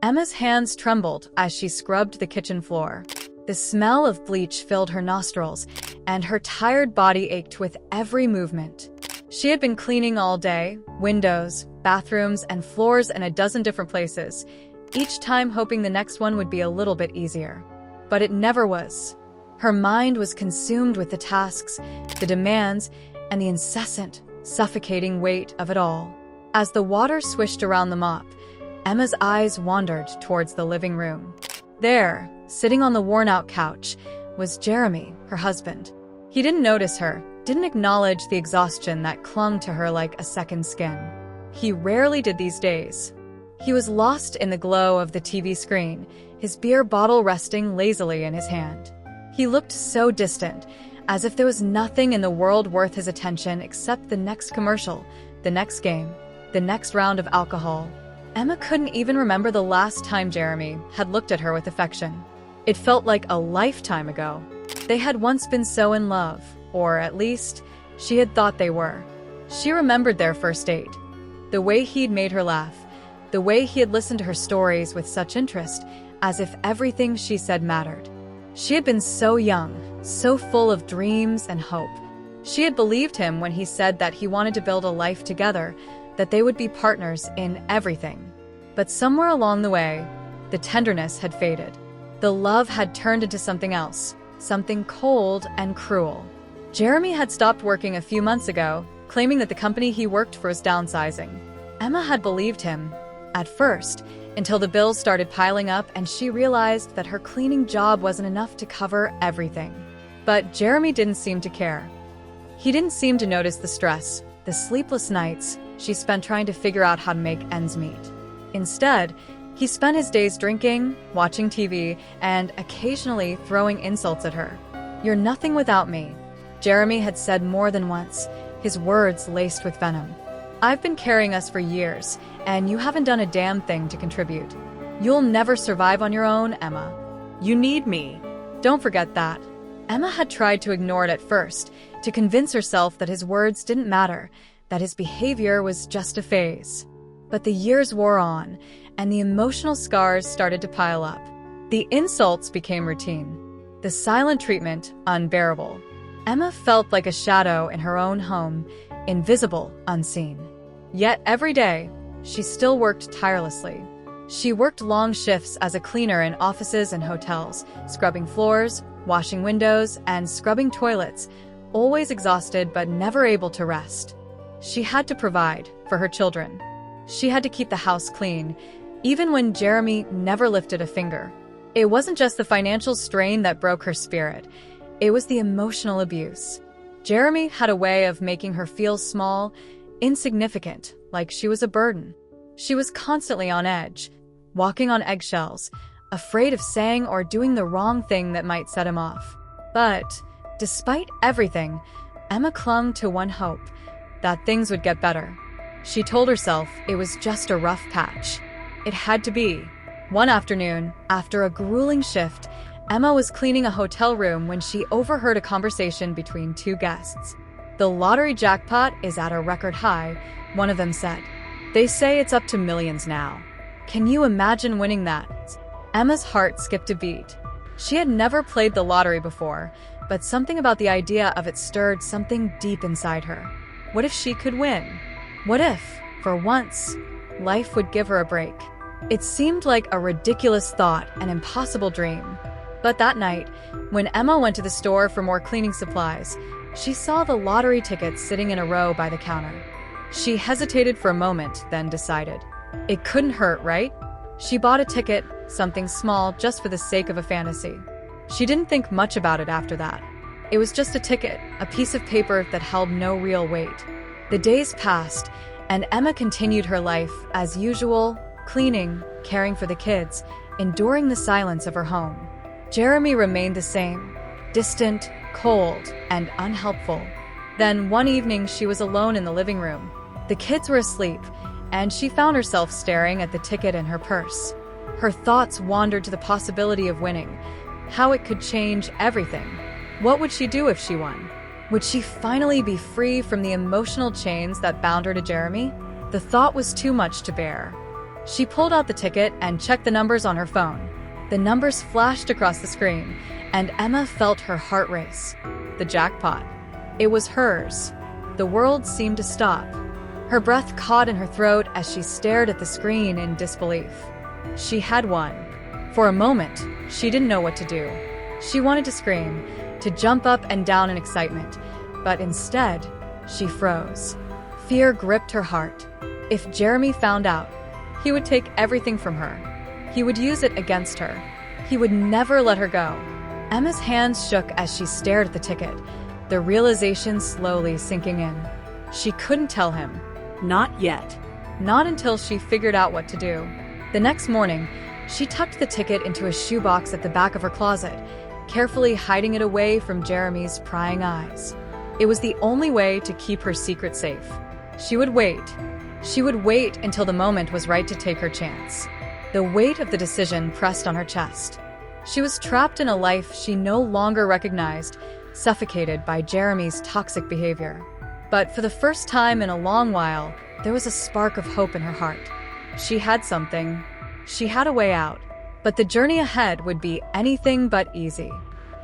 Emma's hands trembled as she scrubbed the kitchen floor. The smell of bleach filled her nostrils, and her tired body ached with every movement. She had been cleaning all day, windows, bathrooms, and floors in a dozen different places, each time hoping the next one would be a little bit easier. But it never was. Her mind was consumed with the tasks, the demands, and the incessant, suffocating weight of it all. As the water swished around the mop, Emma's eyes wandered towards the living room. There, sitting on the worn-out couch, was Jeremy, her husband. He didn't notice her, didn't acknowledge the exhaustion that clung to her like a second skin. He rarely did these days. He was lost in the glow of the TV screen, his beer bottle resting lazily in his hand. He looked so distant, as if there was nothing in the world worth his attention except the next commercial, the next game, the next round of alcohol. Emma couldn't even remember the last time Jeremy had looked at her with affection. It felt like a lifetime ago. They had once been so in love, or at least, she had thought they were. She remembered their first date. The way he'd made her laugh, the way he had listened to her stories with such interest, as if everything she said mattered. She had been so young, so full of dreams and hope. She had believed him when he said that he wanted to build a life together, that they would be partners in everything. But somewhere along the way, the tenderness had faded. The love had turned into something else, something cold and cruel. Jeremy had stopped working a few months ago, claiming that the company he worked for was downsizing. Emma had believed him, at first, until the bills started piling up and she realized that her cleaning job wasn't enough to cover everything. But Jeremy didn't seem to care. He didn't seem to notice the stress, the sleepless nights she spent trying to figure out how to make ends meet. Instead, he spent his days drinking, watching TV, and occasionally throwing insults at her. "You're nothing without me," Jeremy had said more than once, his words laced with venom. "I've been carrying us for years, and you haven't done a damn thing to contribute. You'll never survive on your own, Emma. You need me. Don't forget that." Emma had tried to ignore it at first, to convince herself that his words didn't matter, that his behavior was just a phase. But the years wore on, and the emotional scars started to pile up. The insults became routine, the silent treatment unbearable. Emma felt like a shadow in her own home, invisible, unseen. Yet every day, she still worked tirelessly. She worked long shifts as a cleaner in offices and hotels, scrubbing floors, washing windows, and scrubbing toilets, always exhausted but never able to rest. She had to provide for her children. She had to keep the house clean, even when Jeremy never lifted a finger. It wasn't just the financial strain that broke her spirit. It was the emotional abuse. Jeremy had a way of making her feel small, insignificant, like she was a burden. She was constantly on edge, walking on eggshells, afraid of saying or doing the wrong thing that might set him off. But, despite everything, Emma clung to one hope, that things would get better. She told herself it was just a rough patch. It had to be. One afternoon, after a grueling shift, Emma was cleaning a hotel room when she overheard a conversation between two guests. "The lottery jackpot is at a record high," one of them said. "They say it's up to millions now. Can you imagine winning that?" Emma's heart skipped a beat. She had never played the lottery before, but something about the idea of it stirred something deep inside her. What if she could win? What if, for once, life would give her a break? It seemed like a ridiculous thought, an impossible dream. But that night, when Emma went to the store for more cleaning supplies, she saw the lottery tickets sitting in a row by the counter. She hesitated for a moment, then decided. It couldn't hurt, right? She bought a ticket, something small, just for the sake of a fantasy. She didn't think much about it after that. It was just a ticket, a piece of paper that held no real weight. The days passed, and Emma continued her life as usual, cleaning, caring for the kids, enduring the silence of her home. Jeremy remained the same, distant, cold, and unhelpful. Then one evening she was alone in the living room. The kids were asleep, and she found herself staring at the ticket in her purse. Her thoughts wandered to the possibility of winning, how it could change everything. What would she do if she won? Would she finally be free from the emotional chains that bound her to Jeremy? The thought was too much to bear. She pulled out the ticket and checked the numbers on her phone. The numbers flashed across the screen, and Emma felt her heart race. The jackpot. It was hers. The world seemed to stop. Her breath caught in her throat as she stared at the screen in disbelief. She had won. For a moment, she didn't know what to do. She wanted to scream, to jump up and down in excitement, but instead, she froze. Fear gripped her heart. If Jeremy found out, he would take everything from her. He would use it against her. He would never let her go. Emma's hands shook as she stared at the ticket, the realization slowly sinking in. She couldn't tell him. Not yet. Not until she figured out what to do. The next morning, she tucked the ticket into a shoebox at the back of her closet, carefully hiding it away from Jeremy's prying eyes. It was the only way to keep her secret safe. She would wait. She would wait until the moment was right to take her chance. The weight of the decision pressed on her chest. She was trapped in a life she no longer recognized, suffocated by Jeremy's toxic behavior. But for the first time in a long while, there was a spark of hope in her heart. She had something. She had a way out. But the journey ahead would be anything but easy.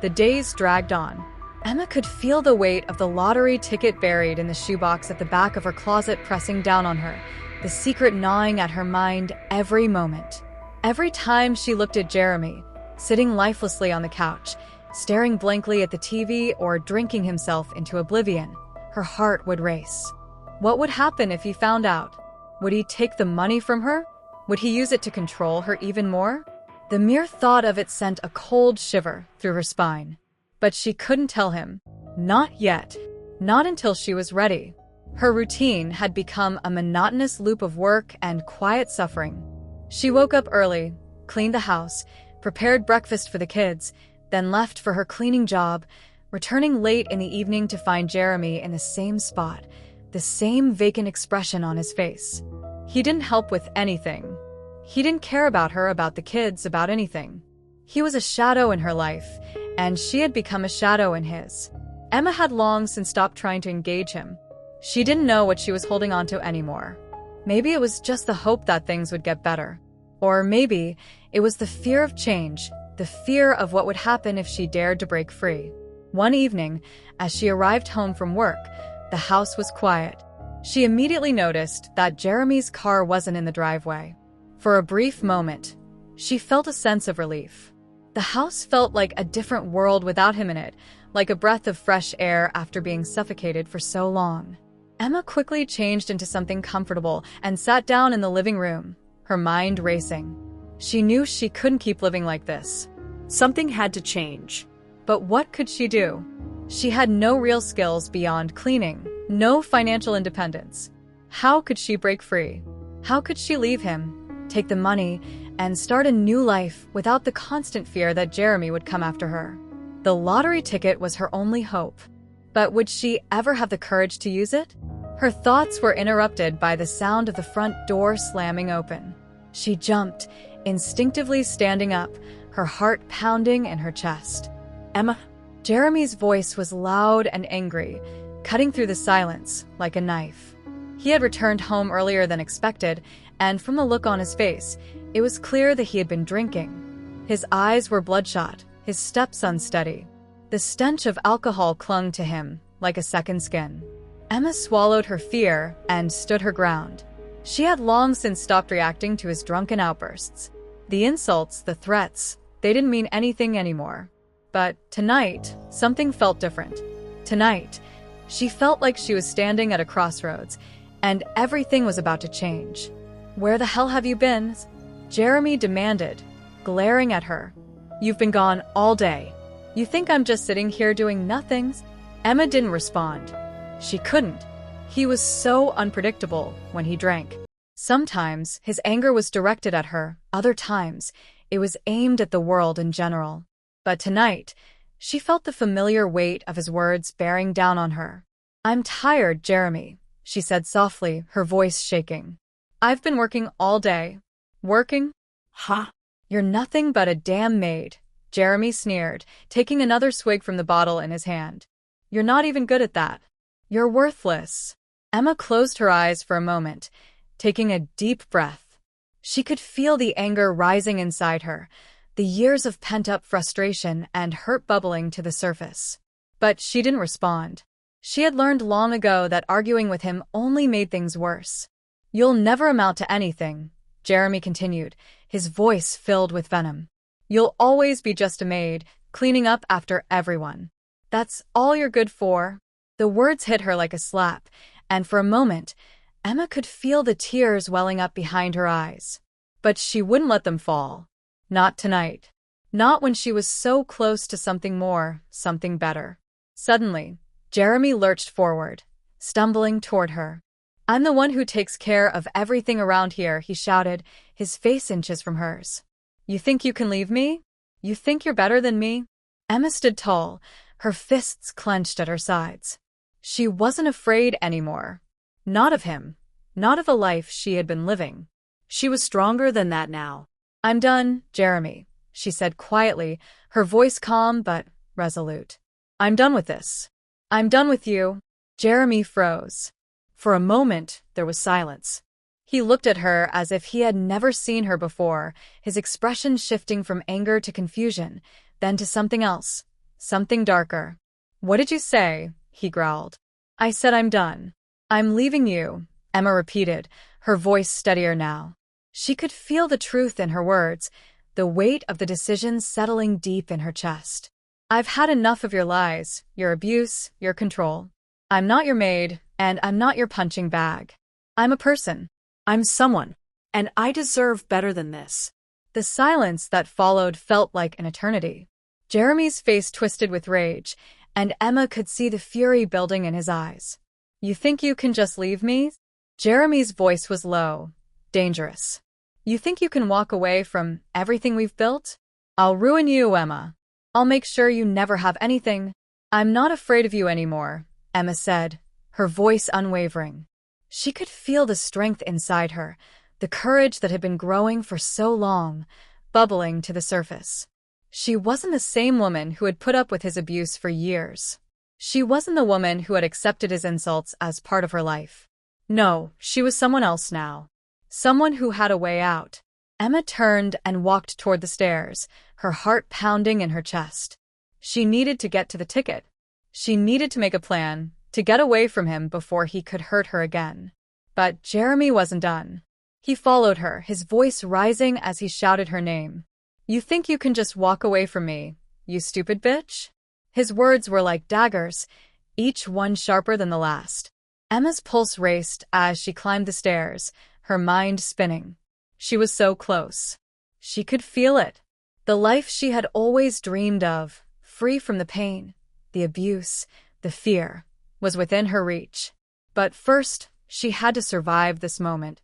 The days dragged on. Emma could feel the weight of the lottery ticket buried in the shoebox at the back of her closet pressing down on her, the secret gnawing at her mind every moment. Every time she looked at Jeremy, sitting lifelessly on the couch, staring blankly at the TV or drinking himself into oblivion, her heart would race. What would happen if he found out? Would he take the money from her? Would he use it to control her even more? The mere thought of it sent a cold shiver through her spine. But she couldn't tell him. Not yet. Not until she was ready. Her routine had become a monotonous loop of work and quiet suffering. She woke up early, cleaned the house, prepared breakfast for the kids, then left for her cleaning job, returning late in the evening to find Jeremy in the same spot, the same vacant expression on his face. He didn't help with anything. He didn't care about her, about the kids, about anything. He was a shadow in her life, and she had become a shadow in his. Emma had long since stopped trying to engage him. She didn't know what she was holding on to anymore. Maybe it was just the hope that things would get better. Or maybe it was the fear of change, the fear of what would happen if she dared to break free. One evening, as she arrived home from work, the house was quiet. She immediately noticed that Jeremy's car wasn't in the driveway. For a brief moment, she felt a sense of relief. The house felt like a different world without him in it, like a breath of fresh air after being suffocated for so long. Emma quickly changed into something comfortable and sat down in the living room, her mind racing. She knew she couldn't keep living like this. Something had to change. But what could she do? She had no real skills beyond cleaning, no financial independence. How could she break free? How could she leave him, take the money, and start a new life without the constant fear that Jeremy would come after her? The lottery ticket was her only hope. But would she ever have the courage to use it? Her thoughts were interrupted by the sound of the front door slamming open. She jumped, instinctively standing up, her heart pounding in her chest. Emma? Jeremy's voice was loud and angry, cutting through the silence like a knife. He had returned home earlier than expected, and from the look on his face, it was clear that he had been drinking. His eyes were bloodshot, his steps unsteady. The stench of alcohol clung to him like a second skin. Emma swallowed her fear and stood her ground. She had long since stopped reacting to his drunken outbursts. The insults, the threats, they didn't mean anything anymore. But tonight, something felt different. Tonight, she felt like she was standing at a crossroads, and everything was about to change. "Where the hell have you been?" Jeremy demanded, glaring at her. "You've been gone all day. You think I'm just sitting here doing nothing?" Emma didn't respond. She couldn't. He was so unpredictable when he drank. Sometimes his anger was directed at her, other times it was aimed at the world in general. But tonight, she felt the familiar weight of his words bearing down on her. "I'm tired, Jeremy," she said softly, her voice shaking. "I've been working all day." "Working?" Huh? "You're nothing but a damn maid," Jeremy sneered, taking another swig from the bottle in his hand. "You're not even good at that. You're worthless." Emma closed her eyes for a moment, taking a deep breath. She could feel the anger rising inside her, the years of pent-up frustration and hurt bubbling to the surface. But she didn't respond. She had learned long ago that arguing with him only made things worse. "You'll never amount to anything," Jeremy continued, his voice filled with venom. "You'll always be just a maid, cleaning up after everyone. That's all you're good for." The words hit her like a slap, and for a moment, Emma could feel the tears welling up behind her eyes. But she wouldn't let them fall. Not tonight. Not when she was so close to something more, something better. Suddenly, Jeremy lurched forward, stumbling toward her. "I'm the one who takes care of everything around here," he shouted, his face inches from hers. "You think you can leave me? You think you're better than me?" Emma stood tall, her fists clenched at her sides. She wasn't afraid anymore. Not of him. Not of a life she had been living. She was stronger than that now. "I'm done, Jeremy," she said quietly, her voice calm but resolute. "I'm done with this. I'm done with you." Jeremy froze. For a moment, there was silence. He looked at her as if he had never seen her before, his expression shifting from anger to confusion, then to something else, something darker. "What did you say?" he growled. "I said I'm done. I'm leaving you," Emma repeated, her voice steadier now. She could feel the truth in her words, the weight of the decision settling deep in her chest. "I've had enough of your lies, your abuse, your control. I'm not your maid, and I'm not your punching bag. I'm a person. I'm someone, and I deserve better than this." The silence that followed felt like an eternity. Jeremy's face twisted with rage, and Emma could see the fury building in his eyes. "You think you can just leave me?" Jeremy's voice was low, dangerous. "You think you can walk away from everything we've built? I'll ruin you, Emma. I'll make sure you never have anything." "I'm not afraid of you anymore," Emma said, her voice unwavering. She could feel the strength inside her, the courage that had been growing for so long, bubbling to the surface. She wasn't the same woman who had put up with his abuse for years. She wasn't the woman who had accepted his insults as part of her life. No, she was someone else now. Someone who had a way out. Emma turned and walked toward the stairs, her heart pounding in her chest. She needed to get to the ticket. She needed to make a plan, to get away from him before he could hurt her again. But Jeremy wasn't done. He followed her, his voice rising as he shouted her name. "You think you can just walk away from me, you stupid bitch?" His words were like daggers, each one sharper than the last. Emma's pulse raced as she climbed the stairs, her mind spinning. She was so close. She could feel it. The life she had always dreamed of, free from the pain, the abuse, the fear, was within her reach. But first, she had to survive this moment.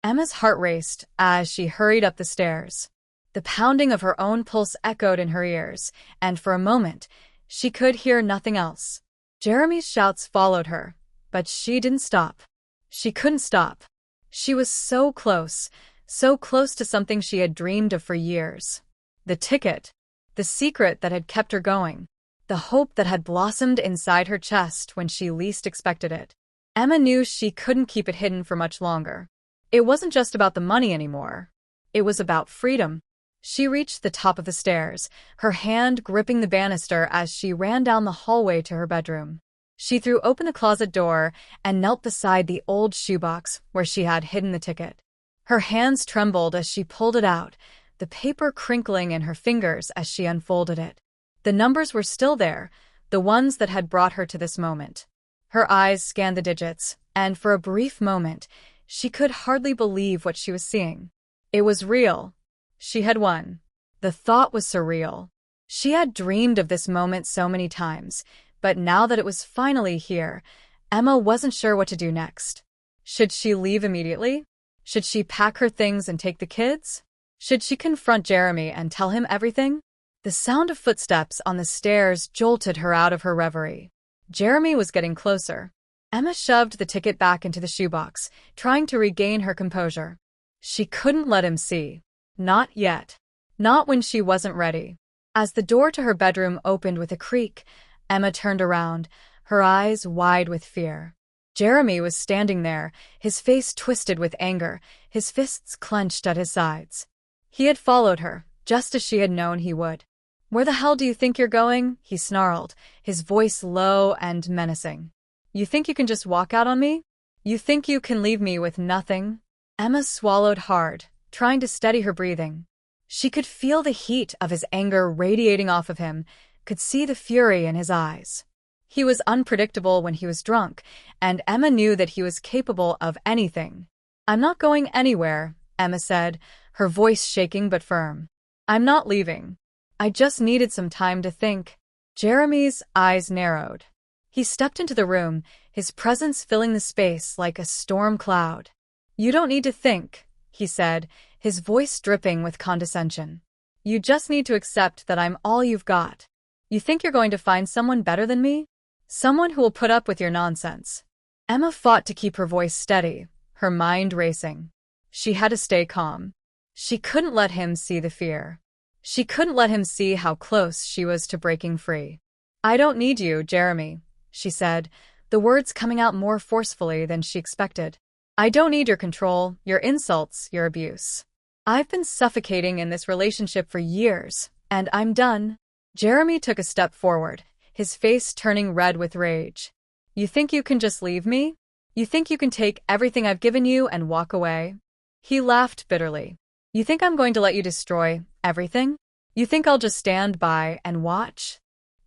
Emma's heart raced as she hurried up the stairs. The pounding of her own pulse echoed in her ears, and for a moment, she could hear nothing else. Jeremy's shouts followed her, but she didn't stop. She couldn't stop. She was so close to something she had dreamed of for years. The ticket, the secret that had kept her going, the hope that had blossomed inside her chest when she least expected it. Emma knew she couldn't keep it hidden for much longer. It wasn't just about the money anymore. It was about freedom. She reached the top of the stairs, her hand gripping the banister as she ran down the hallway to her bedroom. She threw open the closet door and knelt beside the old shoebox where she had hidden the ticket. Her hands trembled as she pulled it out, the paper crinkling in her fingers as she unfolded it. The numbers were still there, the ones that had brought her to this moment. Her eyes scanned the digits, and for a brief moment, she could hardly believe what she was seeing. It was real. She had won. The thought was surreal. She had dreamed of this moment so many times, but now that it was finally here, Emma wasn't sure what to do next. Should she leave immediately? Should she pack her things and take the kids? Should she confront Jeremy and tell him everything? The sound of footsteps on the stairs jolted her out of her reverie. Jeremy was getting closer. Emma shoved the ticket back into the shoebox, trying to regain her composure. She couldn't let him see. Not yet. Not when she wasn't ready. As the door to her bedroom opened with a creak, Emma turned around, her eyes wide with fear. Jeremy was standing there, his face twisted with anger, his fists clenched at his sides. He had followed her, just as she had known he would. "Where the hell do you think you're going?" he snarled, his voice low and menacing. "You think you can just walk out on me? You think you can leave me with nothing?" Emma swallowed hard, trying to steady her breathing. She could feel the heat of his anger radiating off of him, could see the fury in his eyes. He was unpredictable when he was drunk, and Emma knew that he was capable of anything. "I'm not going anywhere," Emma said, her voice shaking but firm. "I'm not leaving. I just needed some time to think." Jeremy's eyes narrowed. He stepped into the room, his presence filling the space like a storm cloud. "You don't need to think," he said, his voice dripping with condescension. "You just need to accept that I'm all you've got. You think you're going to find someone better than me? Someone who will put up with your nonsense." Emma fought to keep her voice steady, her mind racing. She had to stay calm. She couldn't let him see the fear. She couldn't let him see how close she was to breaking free. "I don't need you, Jeremy," she said, the words coming out more forcefully than she expected. "I don't need your control, your insults, your abuse. I've been suffocating in this relationship for years, and I'm done." Jeremy took a step forward, his face turning red with rage. "You think you can just leave me? You think you can take everything I've given you and walk away?" He laughed bitterly. "You think I'm going to let you destroy everything? You think I'll just stand by and watch?"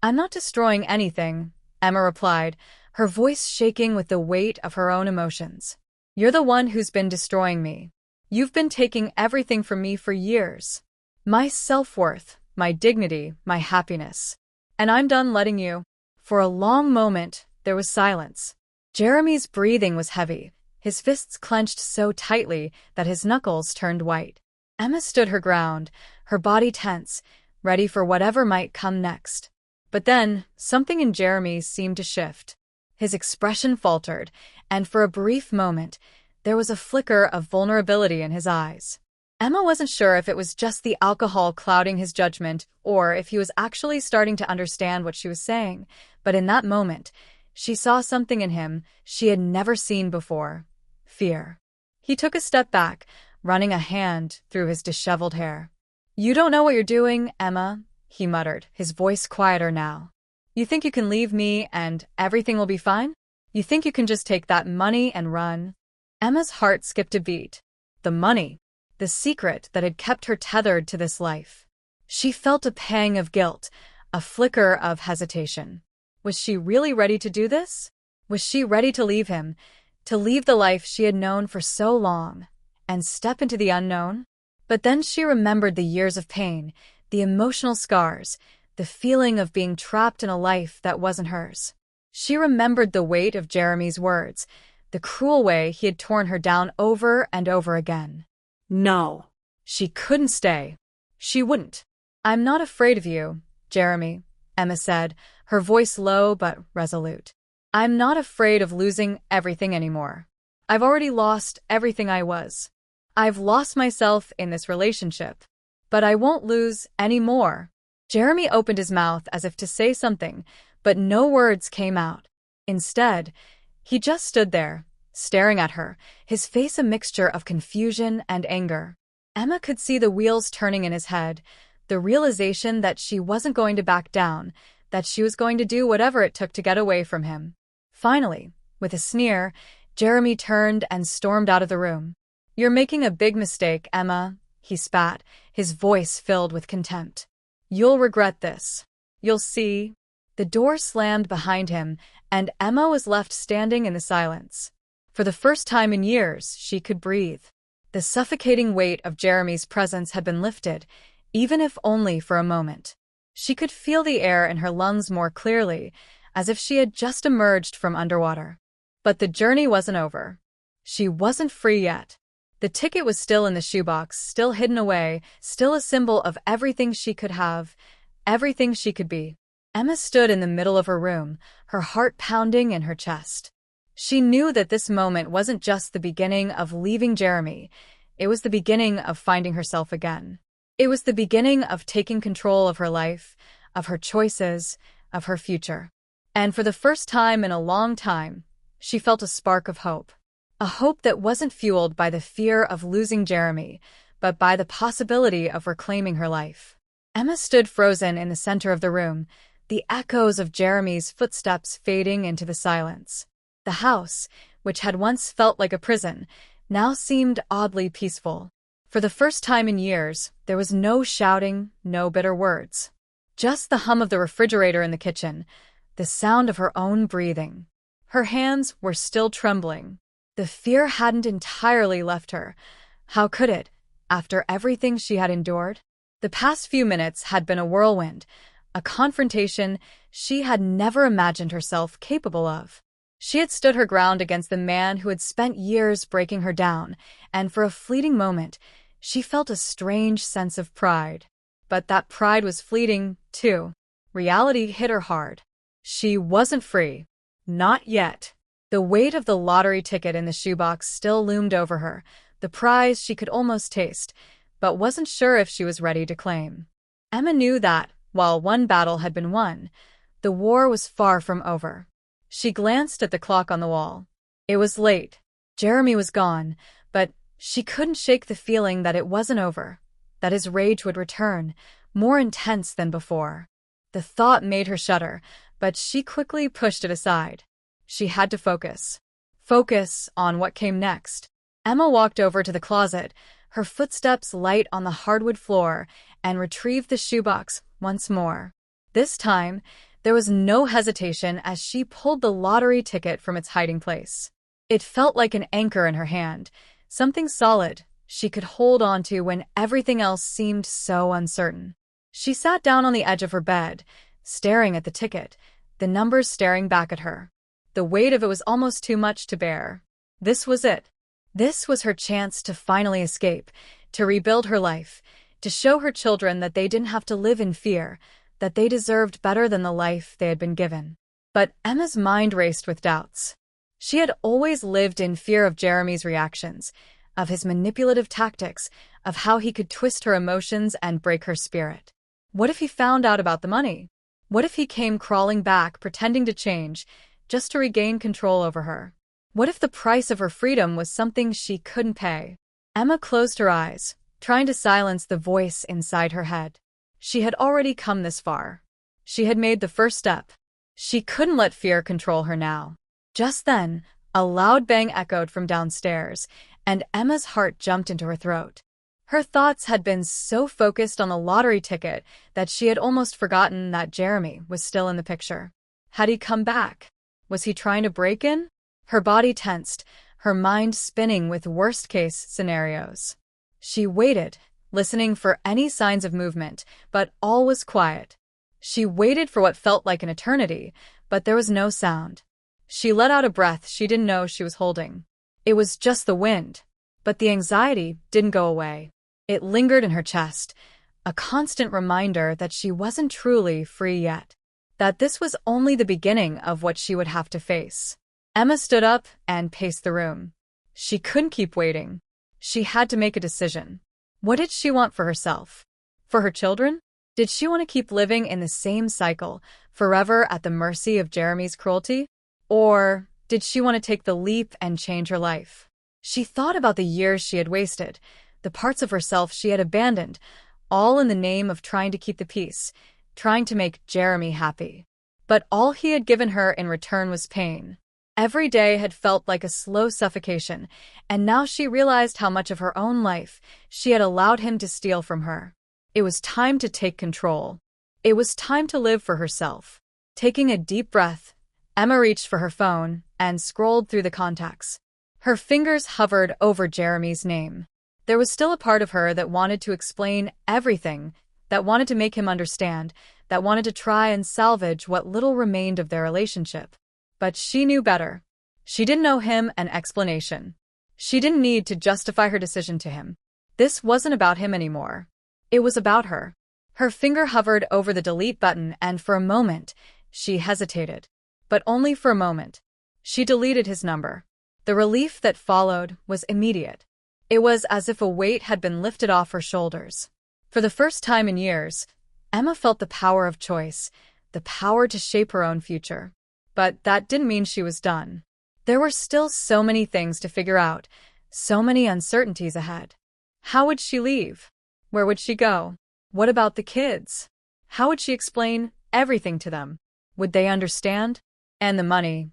"I'm not destroying anything," Emma replied, her voice shaking with the weight of her own emotions. "You're the one who's been destroying me. You've been taking everything from me for years. My self-worth, my dignity, my happiness. And I'm done letting you." For a long moment, there was silence. Jeremy's breathing was heavy, his fists clenched so tightly that his knuckles turned white. Emma stood her ground, her body tense, ready for whatever might come next. But then, something in Jeremy seemed to shift. His expression faltered, and for a brief moment, there was a flicker of vulnerability in his eyes. Emma wasn't sure if it was just the alcohol clouding his judgment or if he was actually starting to understand what she was saying, but in that moment, she saw something in him she had never seen before: fear. He took a step back, running a hand through his disheveled hair. "You don't know what you're doing, Emma," he muttered, his voice quieter now. "You think you can leave me and everything will be fine? You think you can just take that money and run?" Emma's heart skipped a beat. The money. The secret that had kept her tethered to this life. She felt a pang of guilt, a flicker of hesitation. Was she really ready to do this? Was she ready to leave him, to leave the life she had known for so long, and step into the unknown? But then she remembered the years of pain, the emotional scars, the feeling of being trapped in a life that wasn't hers. She remembered the weight of Jeremy's words, the cruel way he had torn her down over and over again. No. She couldn't stay. She wouldn't. "I'm not afraid of you, Jeremy," Emma said, her voice low but resolute. "I'm not afraid of losing everything anymore. I've already lost everything I was. I've lost myself in this relationship. But I won't lose any more." Jeremy opened his mouth as if to say something, but no words came out. Instead, he just stood there, staring at her, his face a mixture of confusion and anger. Emma could see the wheels turning in his head, the realization that she wasn't going to back down, that she was going to do whatever it took to get away from him. Finally, with a sneer, Jeremy turned and stormed out of the room. "You're making a big mistake, Emma," he spat, his voice filled with contempt. "You'll regret this. You'll see." The door slammed behind him, and Emma was left standing in the silence. For the first time in years, she could breathe. The suffocating weight of Jeremy's presence had been lifted, even if only for a moment. She could feel the air in her lungs more clearly, as if she had just emerged from underwater. But the journey wasn't over. She wasn't free yet. The ticket was still in the shoebox, still hidden away, still a symbol of everything she could have, everything she could be. Emma stood in the middle of her room, her heart pounding in her chest. She knew that this moment wasn't just the beginning of leaving Jeremy, it was the beginning of finding herself again. It was the beginning of taking control of her life, of her choices, of her future. And for the first time in a long time, she felt a spark of hope. A hope that wasn't fueled by the fear of losing Jeremy, but by the possibility of reclaiming her life. Emma stood frozen in the center of the room, the echoes of Jeremy's footsteps fading into the silence. The house, which had once felt like a prison, now seemed oddly peaceful. For the first time in years, there was no shouting, no bitter words. Just the hum of the refrigerator in the kitchen, the sound of her own breathing. Her hands were still trembling. The fear hadn't entirely left her. How could it, after everything she had endured? The past few minutes had been a whirlwind, a confrontation she had never imagined herself capable of. She had stood her ground against the man who had spent years breaking her down, and for a fleeting moment, she felt a strange sense of pride. But that pride was fleeting, too. Reality hit her hard. She wasn't free. Not yet. The weight of the lottery ticket in the shoebox still loomed over her, the prize she could almost taste, but wasn't sure if she was ready to claim. Emma knew that, while one battle had been won, the war was far from over. She glanced at the clock on the wall. It was late. Jeremy was gone, but she couldn't shake the feeling that it wasn't over, that his rage would return, more intense than before. The thought made her shudder, but she quickly pushed it aside. She had to focus. Focus on what came next. Emma walked over to the closet, her footsteps light on the hardwood floor, and retrieved the shoebox once more. This time, there was no hesitation as she pulled the lottery ticket from its hiding place. It felt like an anchor in her hand, something solid she could hold on to when everything else seemed so uncertain. She sat down on the edge of her bed, staring at the ticket, the numbers staring back at her. The weight of it was almost too much to bear. This was it. This was her chance to finally escape, to rebuild her life, to show her children that they didn't have to live in fear, that they deserved better than the life they had been given. But Emma's mind raced with doubts. She had always lived in fear of Jeremy's reactions, of his manipulative tactics, of how he could twist her emotions and break her spirit. What if he found out about the money? What if he came crawling back, pretending to change, just to regain control over her? What if the price of her freedom was something she couldn't pay? Emma closed her eyes, trying to silence the voice inside her head. She had already come this far. She had made the first step. She couldn't let fear control her now. Just then, a loud bang echoed from downstairs, and Emma's heart jumped into her throat. Her thoughts had been so focused on the lottery ticket that she had almost forgotten that Jeremy was still in the picture. Had he come back? Was he trying to break in? Her body tensed, her mind spinning with worst-case scenarios. She waited, listening for any signs of movement, but all was quiet. She waited for what felt like an eternity, but there was no sound. She let out a breath she didn't know she was holding. It was just the wind, but the anxiety didn't go away. It lingered in her chest, a constant reminder that she wasn't truly free yet, that this was only the beginning of what she would have to face. Emma stood up and paced the room. She couldn't keep waiting. She had to make a decision. What did she want for herself? For her children? Did she want to keep living in the same cycle, forever at the mercy of Jeremy's cruelty? Or did she want to take the leap and change her life? She thought about the years she had wasted, the parts of herself she had abandoned, all in the name of trying to keep the peace, trying to make Jeremy happy. But all he had given her in return was pain. Every day had felt like a slow suffocation, and now she realized how much of her own life she had allowed him to steal from her. It was time to take control. It was time to live for herself. Taking a deep breath, Emma reached for her phone and scrolled through the contacts. Her fingers hovered over Jeremy's name. There was still a part of her that wanted to explain everything, that wanted to make him understand, that wanted to try and salvage what little remained of their relationship. But she knew better. She didn't owe him an explanation. She didn't need to justify her decision to him. This wasn't about him anymore. It was about her. Her finger hovered over the delete button, and for a moment, she hesitated. But only for a moment. She deleted his number. The relief that followed was immediate. It was as if a weight had been lifted off her shoulders. For the first time in years, Emma felt the power of choice, the power to shape her own future. But that didn't mean she was done. There were still so many things to figure out, so many uncertainties ahead. How would she leave? Where would she go? What about the kids? How would she explain everything to them? Would they understand? And the money.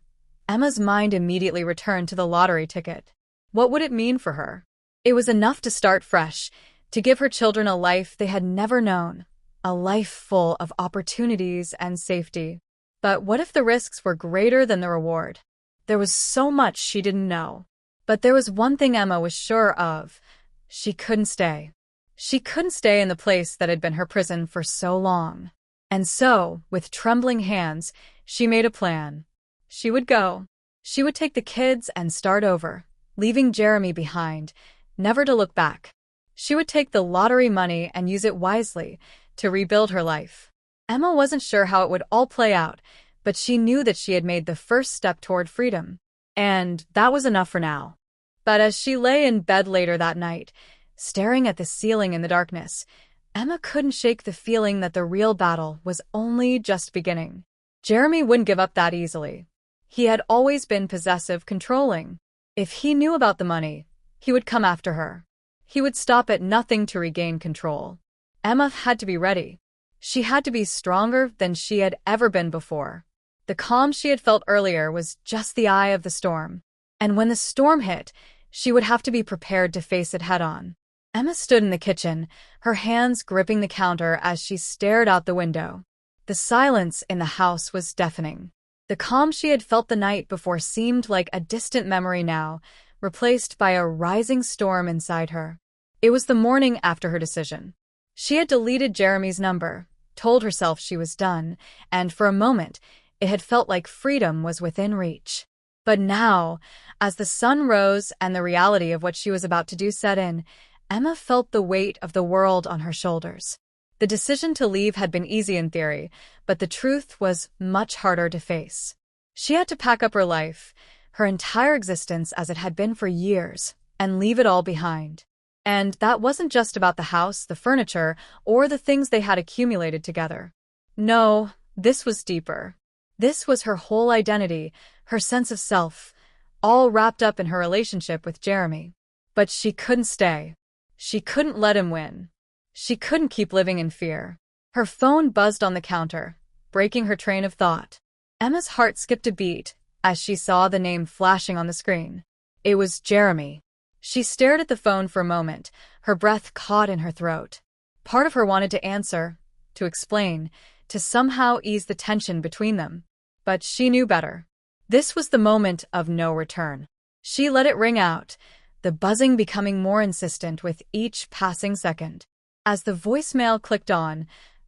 Emma's mind immediately returned to the lottery ticket. What would it mean for her? It was enough to start fresh, to give her children a life they had never known, a life full of opportunities and safety. But what if the risks were greater than the reward? There was so much she didn't know. But there was one thing Emma was sure of. She couldn't stay. She couldn't stay in the place that had been her prison for so long. And so, with trembling hands, she made a plan. She would go. She would take the kids and start over, leaving Jeremy behind, never to look back. She would take the lottery money and use it wisely to rebuild her life. Emma wasn't sure how it would all play out, but she knew that she had made the first step toward freedom. And that was enough for now. But as she lay in bed later that night, staring at the ceiling in the darkness, Emma couldn't shake the feeling that the real battle was only just beginning. Jeremy wouldn't give up that easily. He had always been possessive, controlling. If he knew about the money, he would come after her. He would stop at nothing to regain control. Emma had to be ready. She had to be stronger than she had ever been before. The calm she had felt earlier was just the eye of the storm. And when the storm hit, she would have to be prepared to face it head-on. Emma stood in the kitchen, her hands gripping the counter as she stared out the window. The silence in the house was deafening. The calm she had felt the night before seemed like a distant memory now, replaced by a rising storm inside her. It was the morning after her decision. She had deleted Jeremy's number, told herself she was done, and for a moment, it had felt like freedom was within reach. But now, as the sun rose and the reality of what she was about to do set in, Emma felt the weight of the world on her shoulders. The decision to leave had been easy in theory, but the truth was much harder to face. She had to pack up her life, her entire existence as it had been for years, and leave it all behind. And that wasn't just about the house, the furniture, or the things they had accumulated together. No, this was deeper. This was her whole identity, her sense of self, all wrapped up in her relationship with Jeremy. But she couldn't stay. She couldn't let him win. She couldn't keep living in fear. Her phone buzzed on the counter, breaking her train of thought. Emma's heart skipped a beat as she saw the name flashing on the screen. It was Jeremy. She stared at the phone for a moment, her breath caught in her throat. Part of her wanted to answer, to explain, to somehow ease the tension between them. But she knew better. This was the moment of no return. She let it ring out, the buzzing becoming more insistent with each passing second. As the voicemail clicked on,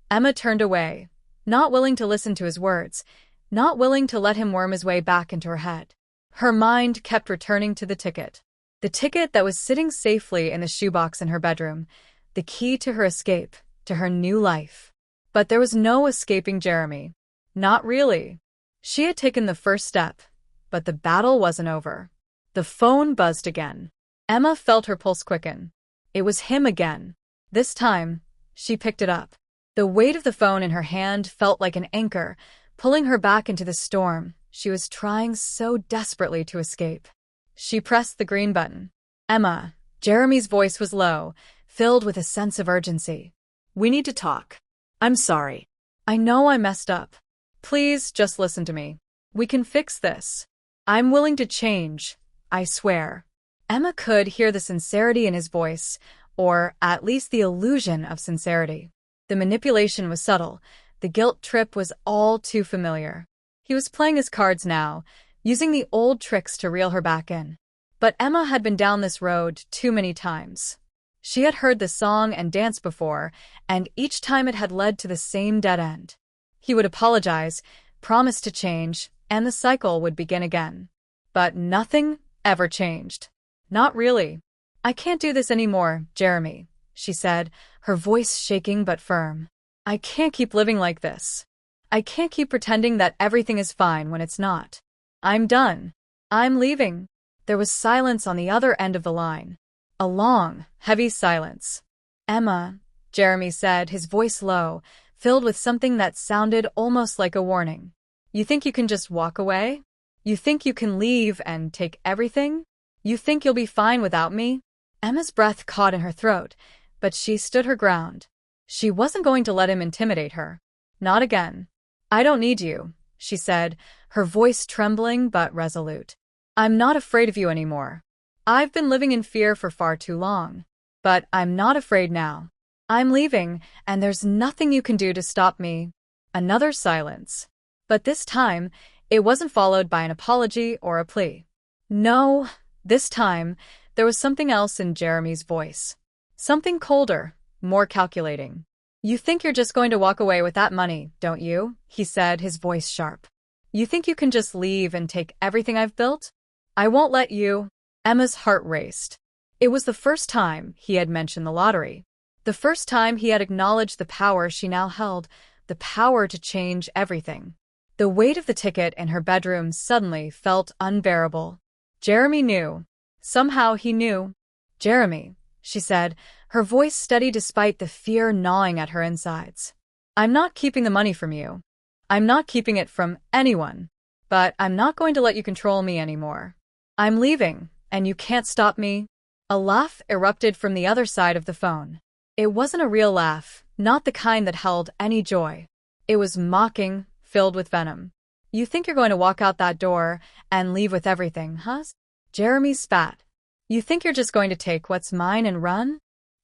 Emma turned away, not willing to listen to his words, not willing to let him worm his way back into her head. Her mind kept returning to the ticket that was sitting safely in the shoebox in her bedroom, the key to her escape, to her new life. But there was no escaping Jeremy. Not really. She had taken the first step, but the battle wasn't over. The phone buzzed again. Emma felt her pulse quicken. It was him again. This time, she picked it up. The weight of the phone in her hand felt like an anchor, pulling her back into the storm she was trying so desperately to escape. She pressed the green button. Emma, Jeremy's voice was low, filled with a sense of urgency. We need to talk. I'm sorry. I know I messed up. Please just listen to me. We can fix this. I'm willing to change, I swear. Emma could hear the sincerity in his voice, or at least the illusion of sincerity. The manipulation was subtle. The guilt trip was all too familiar. He was playing his cards now, using the old tricks to reel her back in. But Emma had been down this road too many times. She had heard the song and dance before, and each time it had led to the same dead end. He would apologize, promise to change, and the cycle would begin again. But nothing ever changed. Not really. I can't do this anymore, Jeremy, she said, her voice shaking but firm. I can't keep living like this. I can't keep pretending that everything is fine when it's not. I'm done. I'm leaving. There was silence on the other end of the line. A long, heavy silence. Emma, Jeremy said, his voice low, filled with something that sounded almost like a warning. You think you can just walk away? You think you can leave and take everything? You think you'll be fine without me? Emma's breath caught in her throat, but she stood her ground. She wasn't going to let him intimidate her. Not again. I don't need you, she said, her voice trembling but resolute. I'm not afraid of you anymore. I've been living in fear for far too long. But I'm not afraid now. I'm leaving, and there's nothing you can do to stop me. Another silence. But this time, it wasn't followed by an apology or a plea. No, this time, there was something else in Jeremy's voice. Something colder, more calculating. You think you're just going to walk away with that money, don't you? He said, his voice sharp. You think you can just leave and take everything I've built? I won't let you. Emma's heart raced. It was the first time he had mentioned the lottery. The first time he had acknowledged the power she now held, the power to change everything. The weight of the ticket in her bedroom suddenly felt unbearable. Jeremy knew. Somehow he knew. Jeremy, she said, her voice steady despite the fear gnawing at her insides. I'm not keeping the money from you. I'm not keeping it from anyone. But I'm not going to let you control me anymore. I'm leaving, and you can't stop me. A laugh erupted from the other side of the phone. It wasn't a real laugh, not the kind that held any joy. It was mocking, filled with venom. You think you're going to walk out that door and leave with everything, huh? Jeremy spat. You think you're just going to take what's mine and run?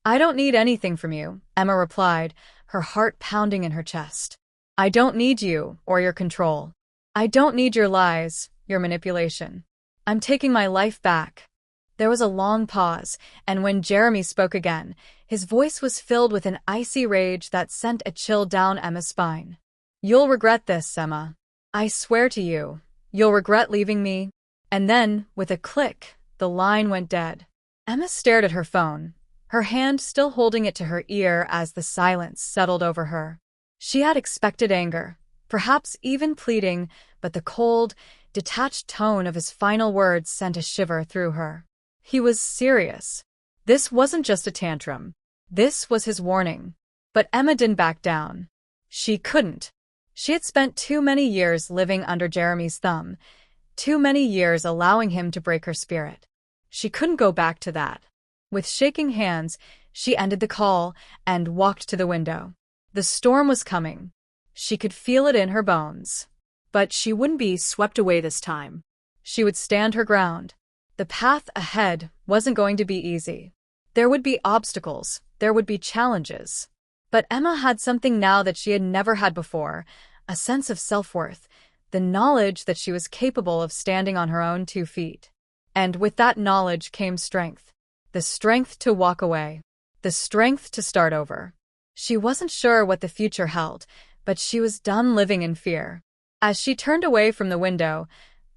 I don't need anything from you, Emma replied, her heart pounding in her chest. I don't need you or your control. I don't need your lies, your manipulation. I'm taking my life back. There was a long pause, and when Jeremy spoke again, his voice was filled with an icy rage that sent a chill down Emma's spine. You'll regret this, Emma. I swear to you, you'll regret leaving me. And then, with a click, the line went dead. Emma stared at her phone, her hand still holding it to her ear as the silence settled over her. She had expected anger, perhaps even pleading, but the cold, detached tone of his final words sent a shiver through her. He was serious. This wasn't just a tantrum. This was his warning. But Emma didn't back down. She couldn't. She had spent too many years living under Jeremy's thumb, too many years allowing him to break her spirit. She couldn't go back to that. With shaking hands, she ended the call and walked to the window. The storm was coming. She could feel it in her bones. But she wouldn't be swept away this time. She would stand her ground. The path ahead wasn't going to be easy. There would be obstacles, there would be challenges. But Emma had something now that she had never had before, a sense of self-worth, the knowledge that she was capable of standing on her own 2 feet. And with that knowledge came strength. The strength to walk away. The strength to start over. She wasn't sure what the future held, but she was done living in fear. As she turned away from the window,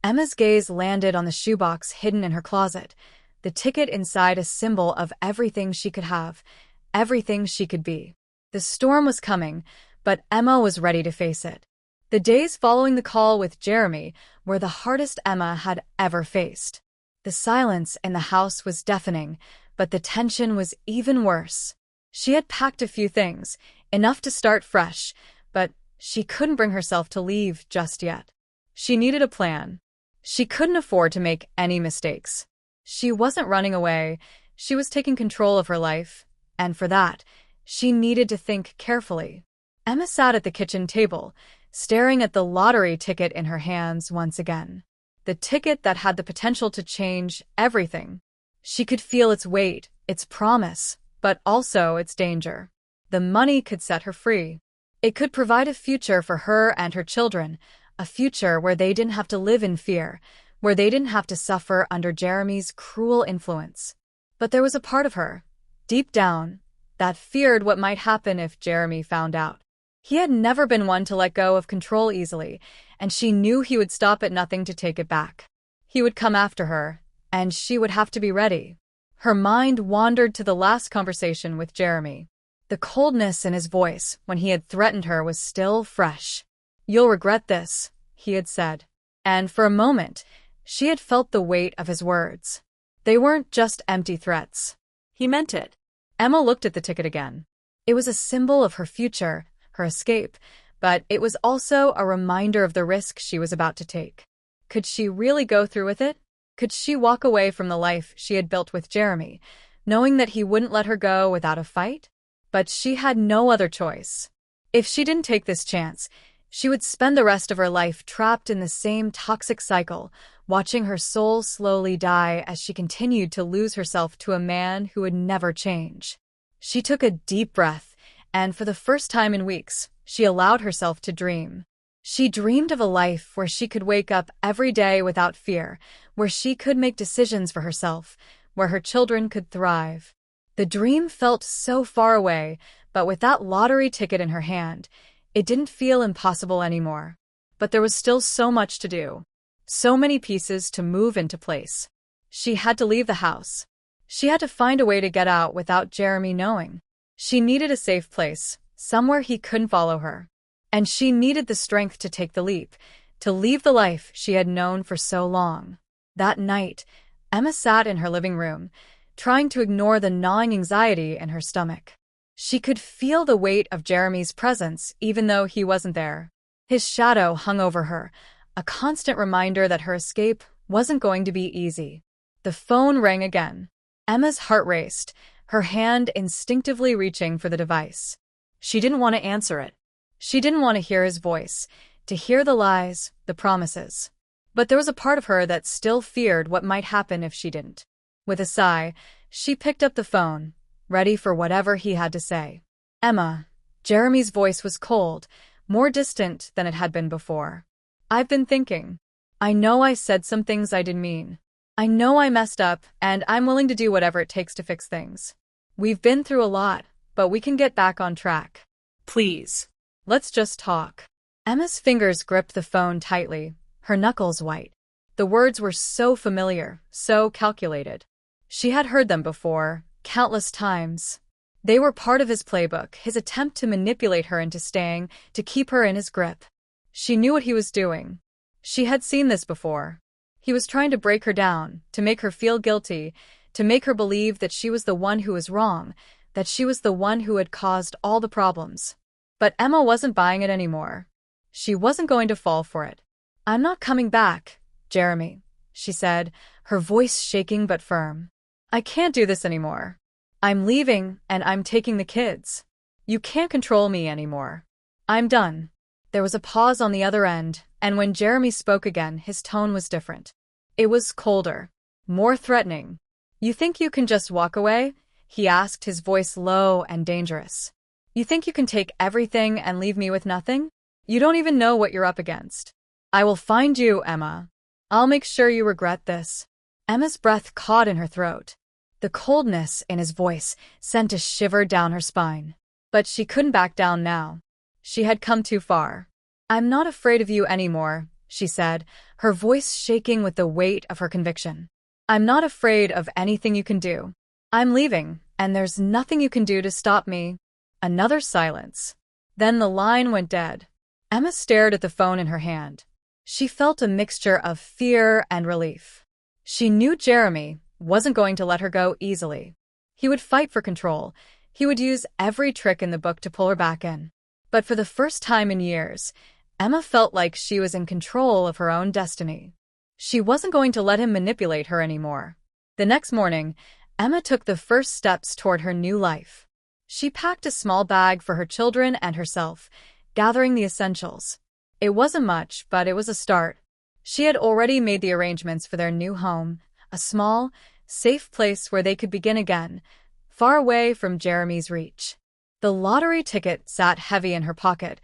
Emma's gaze landed on the shoebox hidden in her closet, the ticket inside a symbol of everything she could have, everything she could be. The storm was coming, but Emma was ready to face it. The days following the call with Jeremy were the hardest Emma had ever faced. The silence in the house was deafening, but the tension was even worse. She had packed a few things, enough to start fresh, but she couldn't bring herself to leave just yet. She needed a plan. She couldn't afford to make any mistakes. She wasn't running away, she was taking control of her life, and for that, she needed to think carefully. Emma sat at the kitchen table, staring at the lottery ticket in her hands once again. The ticket that had the potential to change everything. She could feel its weight, its promise, but also its danger. The money could set her free. It could provide a future for her and her children, a future where they didn't have to live in fear, where they didn't have to suffer under Jeremy's cruel influence. But there was a part of her, deep down, that feared what might happen if Jeremy found out. He had never been one to let go of control easily, and she knew he would stop at nothing to take it back. He would come after her, and she would have to be ready. Her mind wandered to the last conversation with Jeremy. The coldness in his voice when he had threatened her was still fresh. You'll regret this, he had said. And for a moment, she had felt the weight of his words. They weren't just empty threats. He meant it. Emma looked at the ticket again. It was a symbol of her future, her escape, but it was also a reminder of the risk she was about to take. Could she really go through with it? Could she walk away from the life she had built with Jeremy, knowing that he wouldn't let her go without a fight? But she had no other choice. If she didn't take this chance, she would spend the rest of her life trapped in the same toxic cycle, watching her soul slowly die as she continued to lose herself to a man who would never change. She took a deep breath, and for the first time in weeks, she allowed herself to dream. She dreamed of a life where she could wake up every day without fear, where she could make decisions for herself, where her children could thrive. The dream felt so far away, but with that lottery ticket in her hand, it didn't feel impossible anymore. But there was still so much to do. So many pieces to move into place. She had to leave the house. She had to find a way to get out without Jeremy knowing. She needed a safe place, somewhere he couldn't follow her. And she needed the strength to take the leap, to leave the life she had known for so long. That night, Emma sat in her living room, trying to ignore the gnawing anxiety in her stomach. She could feel the weight of Jeremy's presence even though he wasn't there. His shadow hung over her, a constant reminder that her escape wasn't going to be easy. The phone rang again. Emma's heart raced, her hand instinctively reaching for the device. She didn't want to answer it. She didn't want to hear his voice, to hear the lies, the promises. But there was a part of her that still feared what might happen if she didn't. With a sigh, she picked up the phone, ready for whatever he had to say. Emma. Jeremy's voice was cold, more distant than it had been before. I've been thinking. I know I said some things I didn't mean. I know I messed up, and I'm willing to do whatever it takes to fix things. We've been through a lot, but we can get back on track. Please. Let's just talk. Emma's fingers gripped the phone tightly, her knuckles white. The words were so familiar, so calculated. She had heard them before, countless times. They were part of his playbook, his attempt to manipulate her into staying, to keep her in his grip. She knew what he was doing. She had seen this before. He was trying to break her down, to make her feel guilty, to make her believe that she was the one who was wrong, that she was the one who had caused all the problems. But Emma wasn't buying it anymore. She wasn't going to fall for it. I'm not coming back, Jeremy, she said, her voice shaking but firm. I can't do this anymore. I'm leaving, and I'm taking the kids. You can't control me anymore. I'm done. There was a pause on the other end, and when Jeremy spoke again, his tone was different. It was colder, more threatening. You think you can just walk away? He asked, his voice low and dangerous. You think you can take everything and leave me with nothing? You don't even know what you're up against. I will find you, Emma. I'll make sure you regret this. Emma's breath caught in her throat. The coldness in his voice sent a shiver down her spine. But she couldn't back down now. She had come too far. I'm not afraid of you anymore, she said, her voice shaking with the weight of her conviction. I'm not afraid of anything you can do. I'm leaving, and there's nothing you can do to stop me. Another silence. Then the line went dead. Emma stared at the phone in her hand. She felt a mixture of fear and relief. She knew Jeremy wasn't going to let her go easily. He would fight for control. He would use every trick in the book to pull her back in. But for the first time in years, Emma felt like she was in control of her own destiny. She wasn't going to let him manipulate her anymore. The next morning, Emma took the first steps toward her new life. She packed a small bag for her children and herself, gathering the essentials. It wasn't much, but it was a start. She had already made the arrangements for their new home, a small, safe place where they could begin again, far away from Jeremy's reach. The lottery ticket sat heavy in her pocket,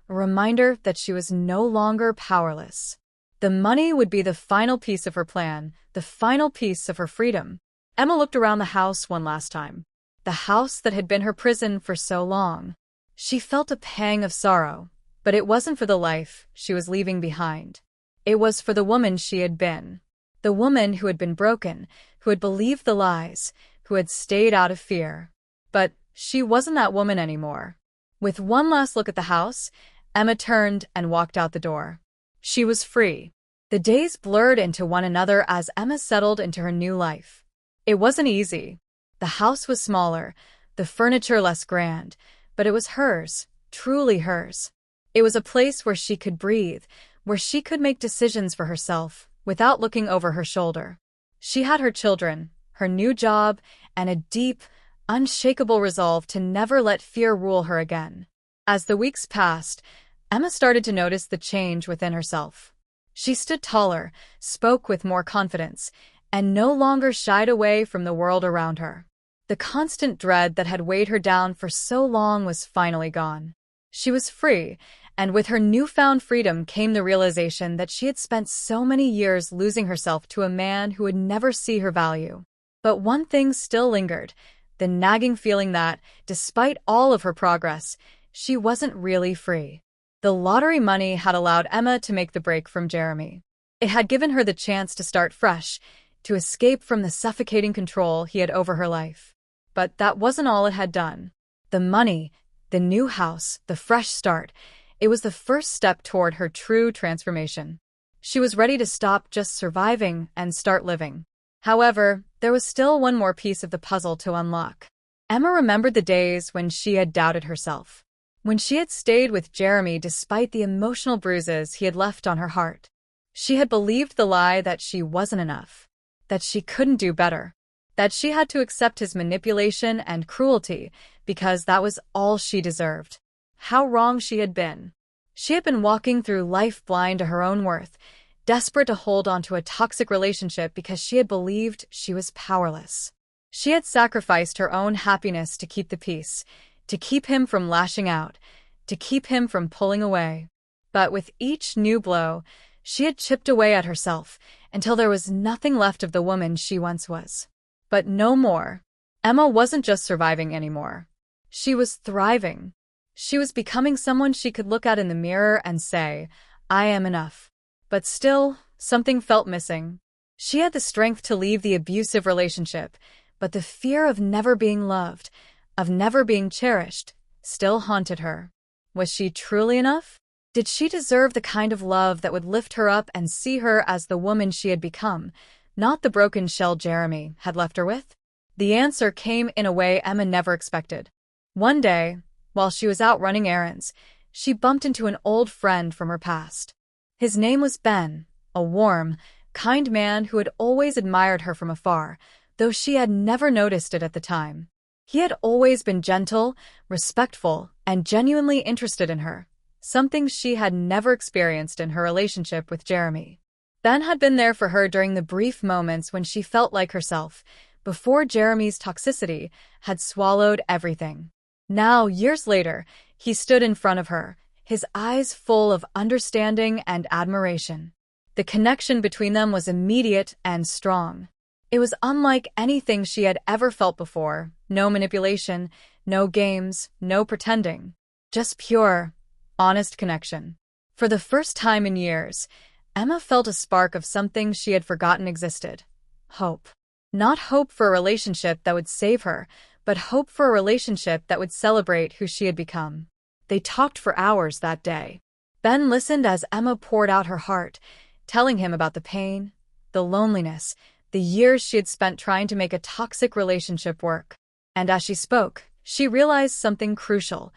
a reminder that she was no longer powerless. The money would be the final piece of her plan, the final piece of her freedom. Emma looked around the house one last time. The house that had been her prison for so long. She felt a pang of sorrow, but it wasn't for the life she was leaving behind. It was for the woman she had been. The woman who had been broken, who had believed the lies, who had stayed out of fear. But she wasn't that woman anymore. With one last look at the house, Emma turned and walked out the door. She was free. The days blurred into one another as Emma settled into her new life. It wasn't easy. The house was smaller, the furniture less grand, but it was hers, truly hers. It was a place where she could breathe, where she could make decisions for herself without looking over her shoulder. She had her children, her new job, and a deep, unshakable resolve to never let fear rule her again. As the weeks passed, Emma started to notice the change within herself. She stood taller, spoke with more confidence, and no longer shied away from the world around her. The constant dread that had weighed her down for so long was finally gone. She was free, and with her newfound freedom came the realization that she had spent so many years losing herself to a man who would never see her value. But one thing still lingered, the nagging feeling that, despite all of her progress, she wasn't really free. The lottery money had allowed Emma to make the break from Jeremy. It had given her the chance to start fresh, to escape from the suffocating control he had over her life. But that wasn't all it had done. The money, the new house, the fresh start, it was the first step toward her true transformation. She was ready to stop just surviving and start living. However, there was still one more piece of the puzzle to unlock. Emma remembered the days when she had doubted herself, when she had stayed with Jeremy despite the emotional bruises he had left on her heart. She had believed the lie that she wasn't enough, that she couldn't do better, that she had to accept his manipulation and cruelty because that was all she deserved. How wrong she had been. She had been walking through life blind to her own worth, desperate to hold on to a toxic relationship because she had believed she was powerless. She had sacrificed her own happiness to keep the peace, to keep him from lashing out, to keep him from pulling away. But with each new blow, she had chipped away at herself until there was nothing left of the woman she once was. But no more. Emma wasn't just surviving anymore. She was thriving. She was becoming someone she could look at in the mirror and say, "I am enough." But still, something felt missing. She had the strength to leave the abusive relationship, but the fear of never being loved, of never being cherished, still haunted her. Was she truly enough? Did she deserve the kind of love that would lift her up and see her as the woman she had become, not the broken shell Jeremy had left her with? The answer came in a way Emma never expected. One day, while she was out running errands, she bumped into an old friend from her past. His name was Ben, a warm, kind man who had always admired her from afar, though she had never noticed it at the time. He had always been gentle, respectful, and genuinely interested in her, something she had never experienced in her relationship with Jeremy. Ben had been there for her during the brief moments when she felt like herself, before Jeremy's toxicity had swallowed everything. Now, years later, he stood in front of her, his eyes full of understanding and admiration. The connection between them was immediate and strong. It was unlike anything she had ever felt before. No manipulation, no games, no pretending. Just pure, honest connection. For the first time in years, Emma felt a spark of something she had forgotten existed. Hope. Not hope for a relationship that would save her, but hope for a relationship that would celebrate who she had become. They talked for hours that day. Ben listened as Emma poured out her heart, telling him about the pain, the loneliness, the years she had spent trying to make a toxic relationship work. And as she spoke, she realized something crucial.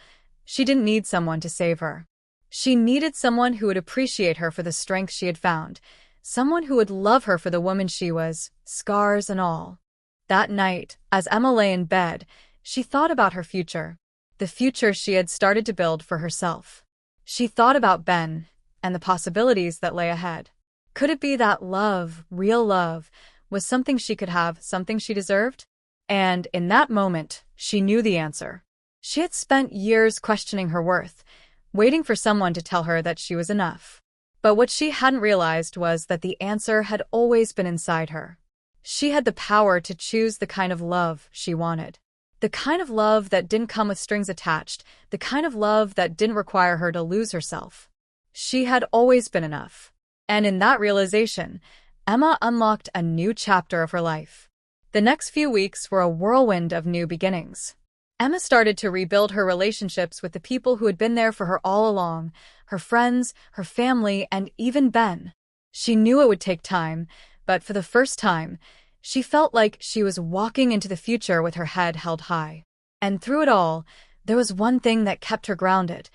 She didn't need someone to save her. She needed someone who would appreciate her for the strength she had found, someone who would love her for the woman she was, scars and all. That night, as Emma lay in bed, she thought about her future, the future she had started to build for herself. She thought about Ben and the possibilities that lay ahead. Could it be that love, real love, was something she could have, something she deserved? And in that moment, she knew the answer. She had spent years questioning her worth, waiting for someone to tell her that she was enough. But what she hadn't realized was that the answer had always been inside her. She had the power to choose the kind of love she wanted. The kind of love that didn't come with strings attached, the kind of love that didn't require her to lose herself. She had always been enough. And in that realization, Emma unlocked a new chapter of her life. The next few weeks were a whirlwind of new beginnings. Emma started to rebuild her relationships with the people who had been there for her all along, her friends, her family, and even Ben. She knew it would take time, but for the first time, she felt like she was walking into the future with her head held high. And through it all, there was one thing that kept her grounded,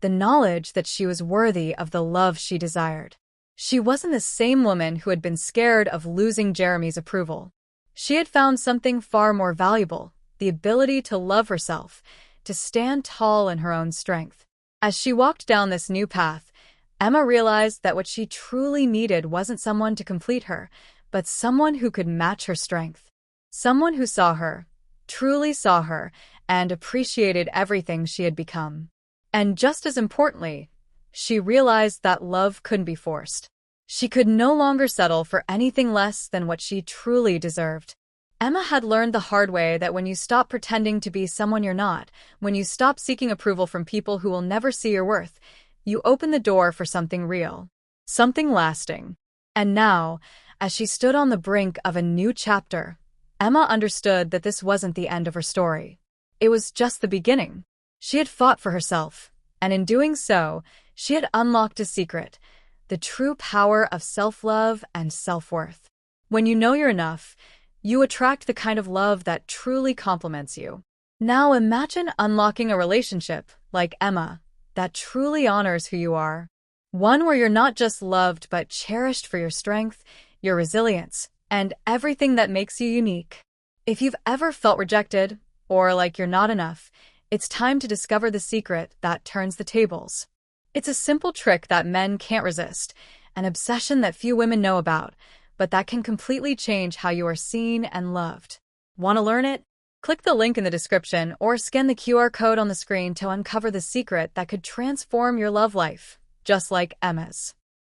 the knowledge that she was worthy of the love she desired. She wasn't the same woman who had been scared of losing Jeremy's approval. She had found something far more valuable, the ability to love herself, to stand tall in her own strength. As she walked down this new path, Emma realized that what she truly needed wasn't someone to complete her, but someone who could match her strength. Someone who saw her, truly saw her, and appreciated everything she had become. And just as importantly, she realized that love couldn't be forced. She could no longer settle for anything less than what she truly deserved. Emma had learned the hard way that when you stop pretending to be someone you're not, when you stop seeking approval from people who will never see your worth, you open the door for something real, something lasting. And now, as she stood on the brink of a new chapter, Emma understood that this wasn't the end of her story. It was just the beginning. She had fought for herself, and in doing so, she had unlocked a secret, the true power of self-love and self-worth. When you know you're enough, you attract the kind of love that truly complements you. Now imagine unlocking a relationship, like Emma, that truly honors who you are. One where you're not just loved but cherished for your strength, your resilience, and everything that makes you unique. If you've ever felt rejected, or like you're not enough, it's time to discover the secret that turns the tables. It's a simple trick that men can't resist, an obsession that few women know about, but that can completely change how you are seen and loved. Want to learn it? Click the link in the description or scan the QR code on the screen to uncover the secret that could transform your love life, just like Emma's.